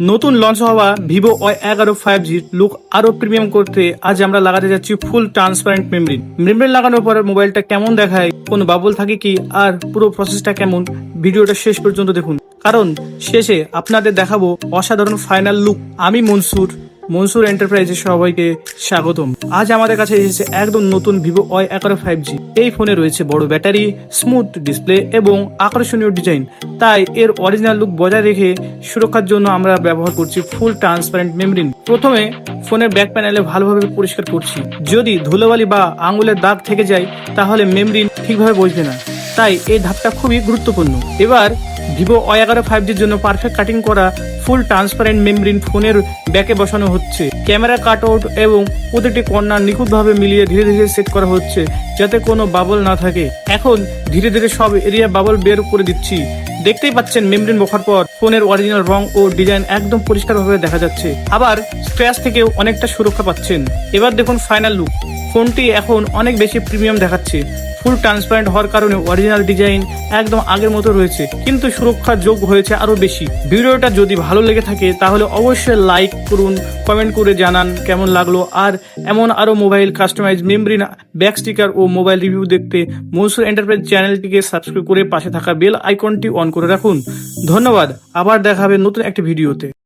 নতুন লঞ্চ হওয়া Vivo Y11 5G look আরো প্রিমিয়াম করতে আজ আমরা লাগাতে যাচ্ছি ফুল ট্রান্সপারেন্ট মেমব্রেন লাগানোর পরে মোবাইলটা কেমন দেখায়, কোন বাবল থাকে কি, আর পুরো প্রসেসটা কেমন, ভিডিওটা শেষ পর্যন্ত দেখুন, কারণ শেষে আপনাদের দেখাবো অসাধারণ ফাইনাল লুক। আমি মনসুর এন্টারপ্রাইজে সবাইকে স্বাগতম। আজ আমাদের কাছে এসেছে একদম নতুন ভিভো Y11 5G। এই ফোনে রয়েছে বড় ব্যাটারি, স্মুথ ডিসপ্লে এবং আকর্ষণীয় ডিজাইন। তাই এর অরিজিনাল লুক বজায় রেখে সুরক্ষার জন্য আমরা ব্যবহার করছি ফুল ট্রান্সপারেন্ট মেমব্রেন। প্রথমে ফোনের ব্যাক প্যানেলে ভালোভাবে পরিষ্কার করছি। যদি ধুলোবালি বা আঙুলের দাগ থেকে যায় তাহলে মেমব্রেন ঠিকভাবে বসবে না, তাই এই ধাপটা খুবই গুরুত্বপূর্ণ। এবার ভিভো Y11 5Gর জন্য পারফেক্ট কাটিং করা ফুল ট্রান্সপারেন্ট মেমব্রেন ফোনের ব্যাকে বসানো হচ্ছে। ক্যামেরা কাটআউট এবং প্রতিটি কর্নার নিখুঁতভাবে মিলিয়ে ধীরে ধীরে সেট করা হচ্ছে যাতে কোনো বাবল না থাকে। এখন ধীরে ধীরে সব এরিয়া বাবল বের করে দিচ্ছি। দেখতেই পাচ্ছেন মেমব্রেন বসার পর ফোনের অরিজিনাল রং ও ডিজাইন একদম পরিষ্কারভাবে দেখা যাচ্ছে, আবার স্ক্র্যাচ থেকেও অনেকটা সুরক্ষা পাচ্ছেন। এবার দেখুন ফাইনাল লুক। ফোনটি এখন অনেক বেশি প্রিমিয়াম দেখাচ্ছে। ফুল ট্রান্সপারেন্ট হওয়ার কারণে অরিজিনাল ডিজাইন একদম আগের মতো রয়েছে, কিন্তু সুরক্ষা যোগ হয়েছে আরো বেশি। ভিডিওটা যদি ভালো লেগে থাকে তাহলে অবশ্যই লাইক করুন, কমেন্ট করে জানান কেমন লাগলো। আর এমন আরো mobile customize membrane, back sticker ও মোবাইল রিভিউ দেখতে মনসুর এন্টারপ্রাইজ চ্যানেলটিকে সাবস্ক্রাইব করে পাশে থাকা বেল আইকনটি অন করে রাখুন। ধন্যবাদ, আবার দেখা হবে নতুন একটি ভিডিওতে।